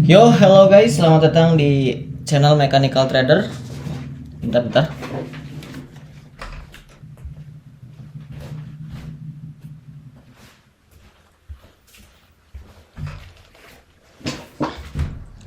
Yo, hello guys, selamat datang di channel Mechanical Trader. Bentar.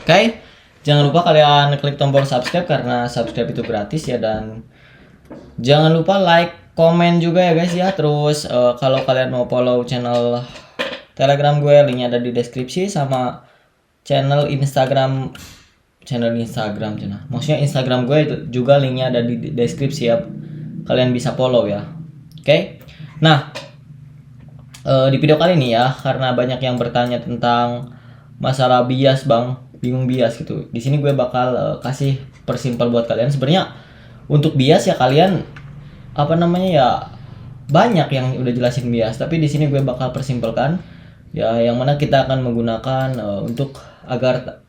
Oke, jangan lupa kalian klik tombol subscribe karena subscribe itu gratis ya, dan jangan lupa like, komen juga ya guys ya. Terus kalau kalian mau follow channel Telegram gue, linknya ada di deskripsi, sama channel Instagram maksudnya Instagram gue itu juga linknya ada di deskripsi ya, kalian bisa follow ya. Oke. Nah, di video kali ini ya, karena banyak yang bertanya tentang masalah bias bang, bingung bias gitu, di sini gue bakal kasih persimpel buat kalian. Sebenarnya untuk bias ya kalian ya banyak yang udah jelasin bias, tapi di sini gue bakal persimpelkan ya, yang mana kita akan menggunakan untuk agar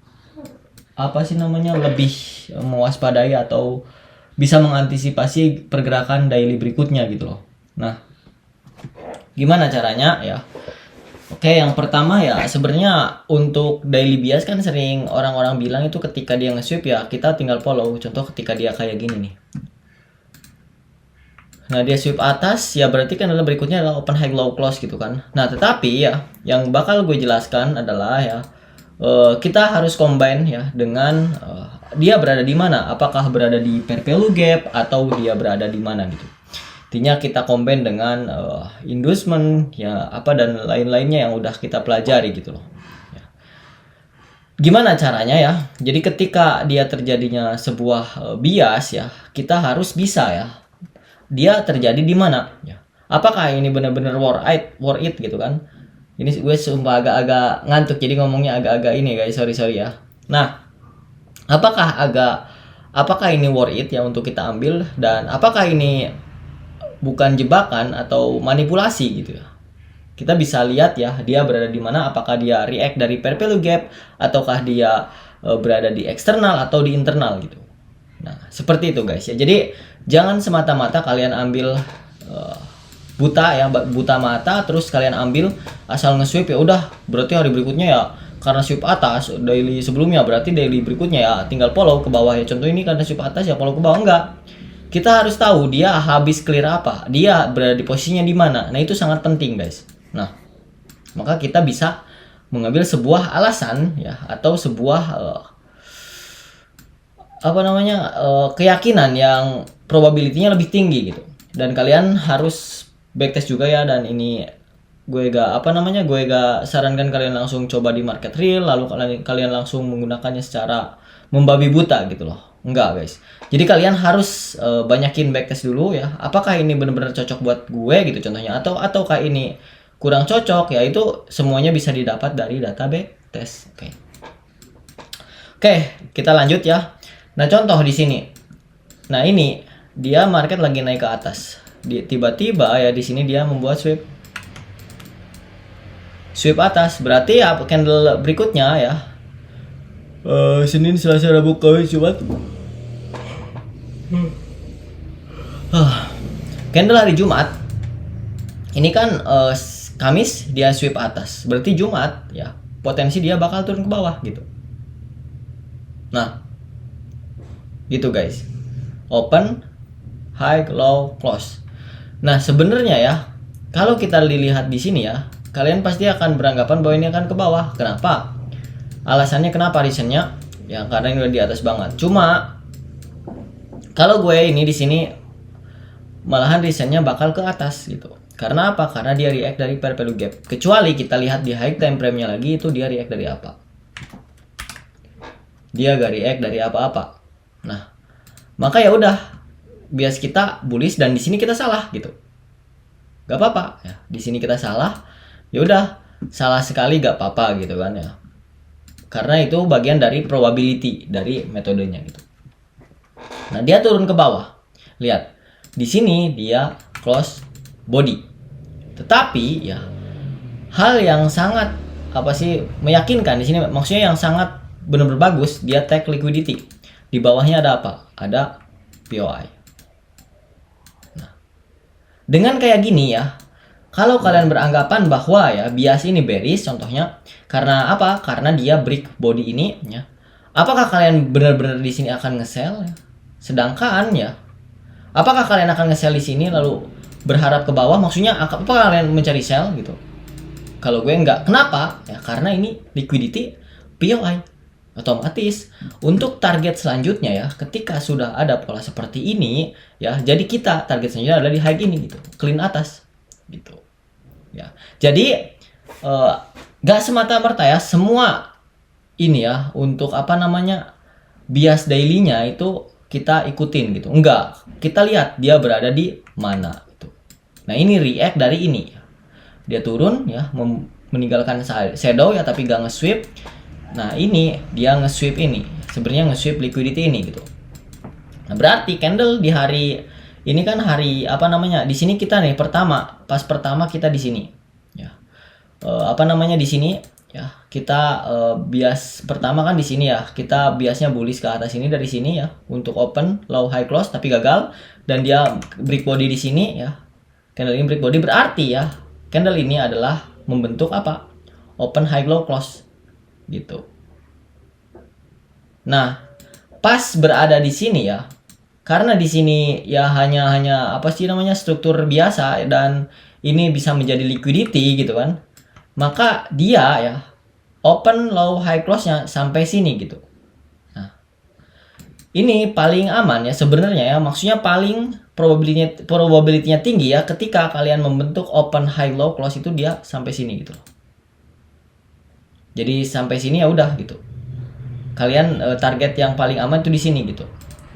lebih mewaspadai atau bisa mengantisipasi pergerakan daily berikutnya gitu loh. Nah, gimana caranya ya? Oke, yang pertama ya, sebenarnya untuk daily bias kan sering orang-orang bilang itu ketika dia nge-sweep ya kita tinggal follow. Contoh ketika dia kayak gini nih. Nah, dia sweep atas ya berarti kan adalah berikutnya adalah open high low close gitu kan. Nah, tetapi ya yang bakal gue jelaskan adalah ya kita harus combine ya dengan dia berada di mana, apakah berada di fair value gap atau dia berada di mana gitu. Intinya kita combine dengan inducement ya dan lain-lainnya yang udah kita pelajari gitu loh. Ya. Gimana caranya ya? Jadi ketika dia terjadinya sebuah bias ya, kita harus bisa ya. Dia terjadi di mana ya? Apakah ini benar-benar worth it gitu kan? Ini gue sumpah agak-agak ngantuk jadi ngomongnya agak-agak ini guys, sorry ya. Nah, apakah ini worth it ya untuk kita ambil, dan apakah ini bukan jebakan atau manipulasi gitu ya? Kita bisa lihat ya dia berada di mana, apakah dia react dari fair value gap ataukah dia berada di eksternal atau di internal gitu. Nah, seperti itu guys ya. Jadi jangan semata-mata kalian ambil buta mata terus kalian ambil asal nge-sweep ya udah berarti hari berikutnya ya karena sweep atas daily sebelumnya berarti daily berikutnya ya tinggal follow ke bawah ya. Contoh ini karena sweep atas ya follow ke bawah, enggak. Kita harus tahu dia habis clear apa, dia berada di posisinya di mana. Nah, itu sangat penting guys. Nah, maka kita bisa mengambil sebuah alasan ya atau sebuah keyakinan yang probability-nya lebih tinggi gitu. Dan kalian harus backtest juga ya, dan ini gue gak sarankan kalian langsung coba di market real lalu kalian langsung menggunakannya secara membabi buta gitu loh. Enggak guys. Jadi kalian harus banyakin backtest dulu ya. Apakah ini benar-benar cocok buat gue gitu contohnya, ataukah ini kurang cocok ya, itu semuanya bisa didapat dari data backtest. Oke, kita lanjut ya. Nah, contoh di sini. Nah, ini dia market lagi naik ke atas. Tiba-tiba ya di sini dia membuat sweep atas. Berarti ya candle berikutnya ya Senin, Selasa, Rabu, Kamis, Jumat. Candle hari Jumat. Ini kan Kamis dia sweep atas. Berarti Jumat ya potensi dia bakal turun ke bawah gitu. Nah, gitu guys. Open, high, low, close. Nah, sebenarnya ya kalau kita dilihat di sini ya, kalian pasti akan beranggapan bahwa ini akan ke bawah. Kenapa? Alasannya kenapa, reasonnya? Ya karena ini udah di atas banget. Cuma kalau gue ini di sini malahan reasonnya bakal ke atas gitu. Karena apa? Karena dia react dari fair value gap. Kecuali kita lihat di high time frame-nya lagi, itu dia react dari apa? Dia gak react dari apa-apa. Nah, maka ya udah bias kita bullish dan di sini kita salah gitu. Gak apa-apa ya. Di sini kita salah, ya udah salah sekali gak apa-apa gitu kan ya. Karena itu bagian dari probability dari metodenya gitu. Nah, dia turun ke bawah. Lihat. Di sini dia close body. Tetapi ya hal yang sangat meyakinkan di sini, maksudnya yang sangat benar-benar bagus, dia take liquidity. Di bawahnya ada apa? Ada POI. Nah, dengan kayak gini ya, kalau kalian beranggapan bahwa ya bias ini bearish contohnya karena apa? Karena dia break body ini ya. Apakah kalian benar-benar di sini akan nge-sell ya? Sedangkan ya apakah kalian akan nge-sell di sini lalu berharap ke bawah? Maksudnya apakah kalian mencari sell gitu? Kalau gue enggak. Kenapa? Ya karena ini liquidity POI. Otomatis untuk target selanjutnya ya, ketika sudah ada pola seperti ini ya, jadi kita target selanjutnya adalah di high ini gitu, clean atas gitu ya. Jadi gak semata-merta ya semua ini ya untuk apa namanya bias daily-nya itu kita ikutin gitu, enggak, kita lihat dia berada di mana gitu. Nah ini react dari ini, dia turun ya, meninggalkan shadow ya, tapi gak nge-sweep. Nah ini dia nge-sweep ini, sebenarnya nge-sweep liquidity ini gitu. Nah berarti candle di hari ini kan hari apa namanya, di sini kita nih pas pertama kita di sini ya, apa namanya di sini ya, kita bias pertama kan di sini ya, kita biasnya bullish ke atas ini dari sini ya untuk open low high close tapi gagal, dan dia break body di sini ya, candle ini break body, berarti ya candle ini adalah membentuk apa, open high low close gitu. Nah, pas berada di sini ya, karena di sini ya hanya apa sih namanya struktur biasa dan ini bisa menjadi liquidity gitu kan, maka dia ya open low high close-nya sampai sini gitu. Nah, ini paling aman ya sebenarnya ya, maksudnya paling probability-nya tinggi ya ketika kalian membentuk open high low close itu dia sampai sini gitu. Jadi sampai sini ya udah gitu. Kalian target yang paling aman itu di sini gitu.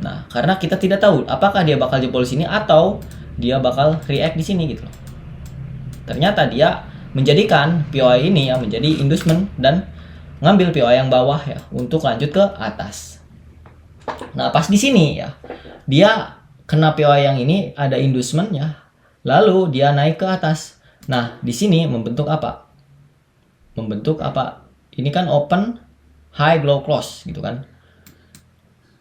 Nah, karena kita tidak tahu apakah dia bakal jebol sini atau dia bakal react di sini gitu. Ternyata dia menjadikan POI ini ya menjadi inducement dan ngambil POI yang bawah ya untuk lanjut ke atas. Nah, pas di sini ya, dia kena POI yang ini ada inducement ya. Lalu dia naik ke atas. Nah, di sini membentuk apa? Ini kan open high low close gitu kan.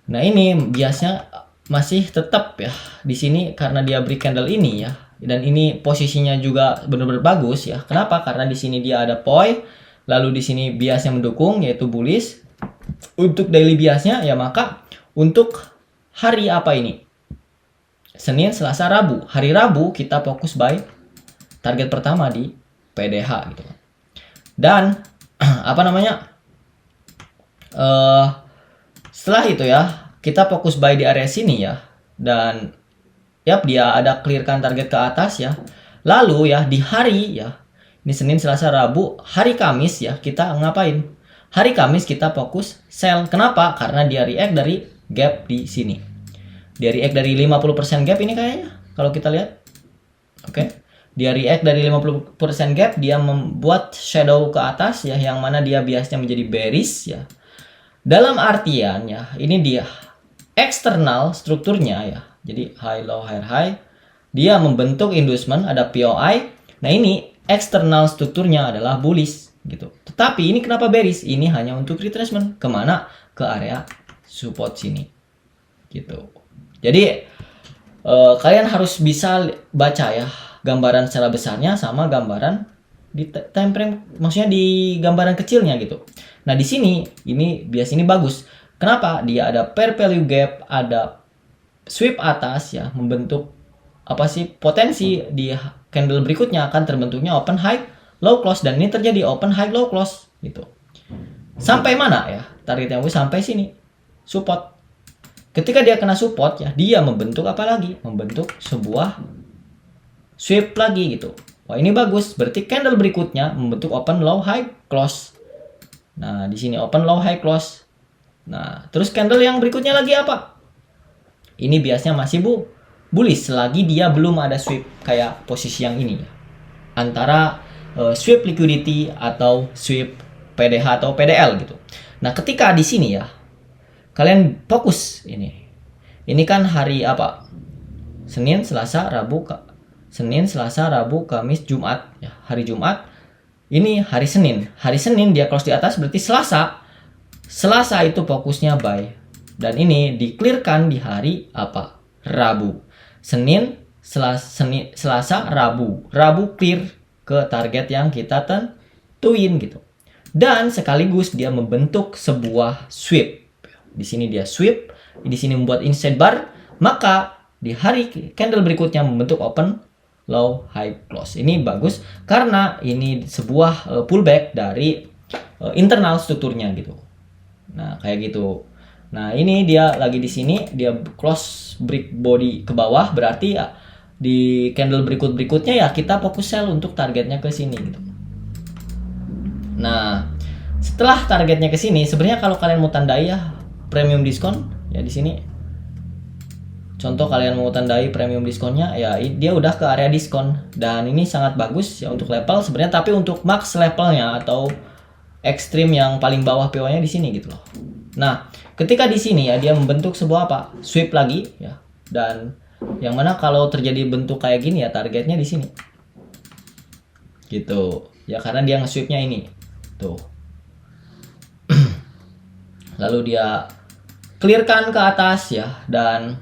Nah ini biasanya masih tetap ya di sini karena dia break candle ini ya, dan ini posisinya juga benar-benar bagus ya. Kenapa? Karena di sini dia ada POI, lalu di sini biasnya mendukung yaitu bullish. Untuk daily biasnya ya, maka untuk hari apa ini? Senin, Selasa, Rabu. Hari Rabu kita fokus buy target pertama di PDH gitu. Dan apa namanya? Setelah itu ya kita fokus buy di area sini ya, dan yap dia ada clearkan target ke atas ya. Lalu ya di hari ya, ini Senin, Selasa, Rabu, hari Kamis ya kita ngapain? Hari Kamis kita fokus sell. Kenapa? Karena dia react dari gap di sini. Dia react dari 50% gap ini kayaknya kalau kita lihat. Oke. Dia react dari 50% gap, dia membuat shadow ke atas ya, yang mana dia biasanya menjadi bearish ya. Dalam artian ya, ini dia eksternal strukturnya ya. Jadi high low high high, dia membentuk inducement, ada POI. Nah ini eksternal strukturnya adalah bullish gitu. Tetapi ini kenapa bearish? Ini hanya untuk retracement kemana? Ke area support sini gitu. Jadi kalian harus bisa baca ya gambaran secara besarnya sama gambaran di time frame, maksudnya di gambaran kecilnya gitu. Nah di sini ini bias ini bagus. Kenapa? Dia ada pair value gap, ada sweep atas ya, membentuk apa sih potensi di candle berikutnya akan terbentuknya open high low close, dan ini terjadi open high low close gitu. Sampai mana ya targetnya? Sampai sini support. Ketika dia kena support ya, dia membentuk apa lagi? Membentuk sebuah sweep lagi gitu. Wah ini bagus, berarti candle berikutnya membentuk open low high close. Nah di sini open low high close. Nah terus candle yang berikutnya lagi apa? Ini biasanya masih bullish selagi dia belum ada sweep kayak posisi yang ini ya. Antara sweep liquidity atau sweep PDH atau PDL gitu. Nah ketika di sini ya, kalian fokus ini. Ini kan hari apa? Senin, Selasa, Rabu, Kamis, Jumat ya. Hari Jumat. Ini hari Senin. Hari Senin dia close di atas, berarti Selasa itu fokusnya buy. Dan ini di-clearkan di hari apa? Rabu. Selasa, Rabu. Rabu clear ke target yang kita tentuin gitu. Dan sekaligus dia membentuk sebuah sweep. Di sini dia sweep, di sini membuat inside bar, maka di hari candle berikutnya membentuk open, low, high, close. Ini bagus karena ini sebuah pullback dari internal strukturnya gitu. Nah, kayak gitu. Nah, ini dia lagi di sini, dia close break body ke bawah, berarti ya di candle berikutnya ya kita fokus sell untuk targetnya ke sini gitu. Nah, setelah targetnya ke sini, sebenarnya kalau kalian mau tandai ya premium diskon ya di sini. Contoh kalian mau tandai premium diskonnya ya dia udah ke area diskon, dan ini sangat bagus ya untuk level sebenarnya, tapi untuk max levelnya atau ekstrim yang paling bawah PO-nya di sini gitu loh. Nah, ketika di sini ya dia membentuk sebuah apa? Sweep lagi ya. Dan yang mana kalau terjadi bentuk kayak gini ya targetnya di sini. Gitu. Ya karena dia nge-sweepnya ini. Tuh. Lalu dia clearkan ke atas ya dan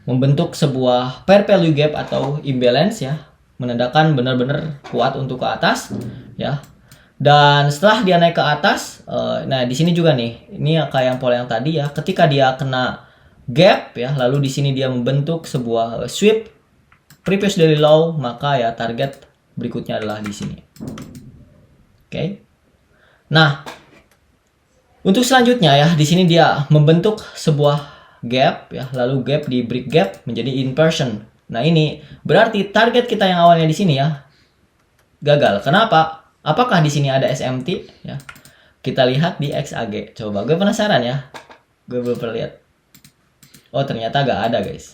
membentuk sebuah fair value gap atau imbalance ya, menandakan benar-benar kuat untuk ke atas ya. Dan setelah dia naik ke atas, nah di sini juga nih, ini kayak yang pola yang tadi ya, ketika dia kena gap ya, lalu di sini dia membentuk sebuah sweep previous daily low, maka ya target berikutnya adalah di sini. Oke. Nah, untuk selanjutnya ya, di sini dia membentuk sebuah gap ya, lalu gap di break gap menjadi inversion. Nah, ini berarti target kita yang awalnya di sini ya gagal. Kenapa? Apakah di sini ada SMT ya? Kita lihat di XAG. Coba, gue penasaran ya. Gue belum pernah lihat. Oh, ternyata gak ada, guys.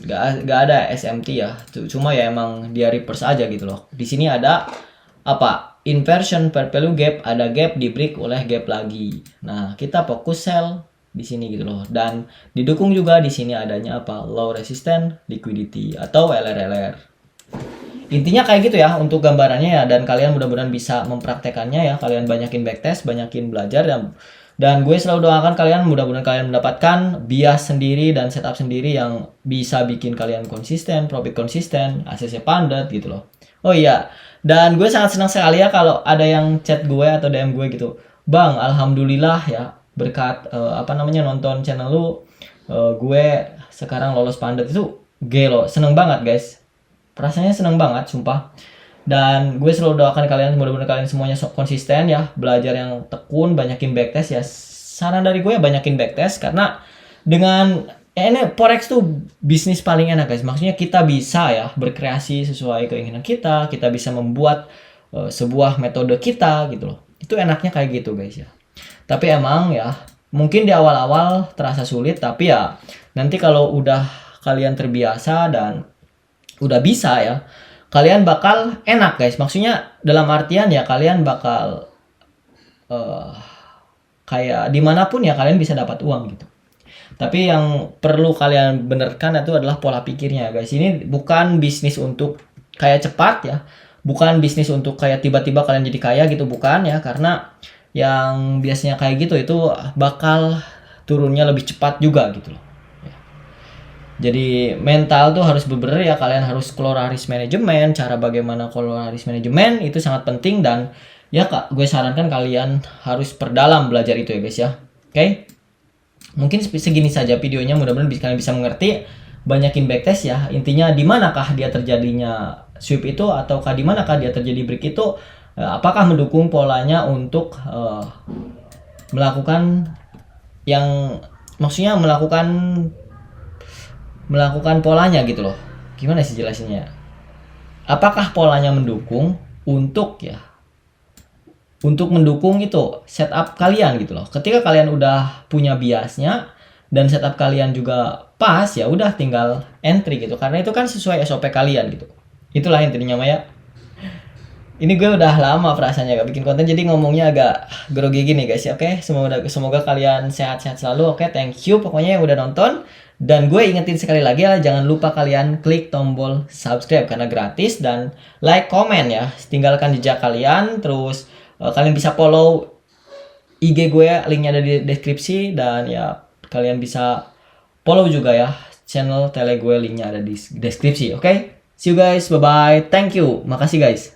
Gak ada SMT ya. Cuma ya emang dia reverse aja gitu loh. Di sini ada apa? Inversion fair value gap, ada gap di break oleh gap lagi. Nah, kita fokus sell di sini gitu loh. Dan didukung juga di sini adanya apa? Low resistance liquidity atau LRLR. Intinya kayak gitu ya untuk gambarannya ya, dan kalian mudah-mudahan bisa mempraktekannya ya. Kalian banyakin backtest, banyakin belajar, dan gue selalu doakan kalian mudah-mudahan kalian mendapatkan bias sendiri dan setup sendiri yang bisa bikin kalian konsisten, profit konsisten, ACC padat gitu loh. Oh iya, dan gue sangat senang sekali ya kalau ada yang chat gue atau DM gue gitu. Bang, alhamdulillah ya berkat nonton channel lu, gue sekarang lolos padat. Itu gelo, seneng banget guys. Rasanya seneng banget, sumpah. Dan gue selalu doakan kalian, mudah-mudahan kalian semuanya konsisten ya, belajar yang tekun, banyakin backtest ya. Saran dari gue ya banyakin backtest, karena dengan ini forex tuh bisnis paling enak guys. Maksudnya kita bisa ya berkreasi sesuai keinginan kita bisa membuat sebuah metode kita gitu loh. Itu enaknya kayak gitu guys ya. Tapi emang ya mungkin di awal-awal terasa sulit, tapi ya nanti kalau udah kalian terbiasa dan udah bisa ya, kalian bakal enak guys. Maksudnya dalam artian ya kalian bakal kayak dimanapun ya kalian bisa dapat uang gitu. Tapi yang perlu kalian benerkan itu adalah pola pikirnya guys. Ini bukan bisnis untuk kayak cepat ya, bukan bisnis untuk kayak tiba-tiba kalian jadi kaya gitu, bukan ya. Karena yang biasanya kayak gitu itu bakal turunnya lebih cepat juga gitu loh. Jadi mental tuh harus bener ya, kalian harus kelola risk management. Cara bagaimana kelola risk management itu sangat penting, dan ya kak, gue sarankan kalian harus perdalam belajar itu ya guys ya. Oke? Mungkin segini saja videonya, mudah-mudahan kalian bisa mengerti. Banyakin backtest ya. Intinya di manakah dia terjadinya sweep itu, ataukah di manakah dia terjadi break itu, apakah mendukung polanya untuk melakukan yang maksudnya melakukan polanya gitu loh. Gimana sih jelasinnya? Apakah polanya mendukung untuk mendukung itu setup kalian gitu loh. Ketika kalian udah punya biasnya dan setup kalian juga pas, ya udah tinggal entry gitu. Karena itu kan sesuai SOP kalian gitu. Itulah intinya Maya. Ini gue udah lama perasaannya gak bikin konten, jadi ngomongnya agak grogi gini guys ya. Oke, semoga kalian sehat-sehat selalu. Oke, thank you pokoknya yang udah nonton. Dan gue ingetin sekali lagi ya, jangan lupa kalian klik tombol subscribe karena gratis, dan like, komen ya. Tinggalkan jejak kalian, terus kalian bisa follow IG gue, linknya ada di deskripsi, dan ya kalian bisa follow juga ya channel tele gue, linknya ada di deskripsi. Oke? See you guys, bye bye. Thank you. Makasih guys.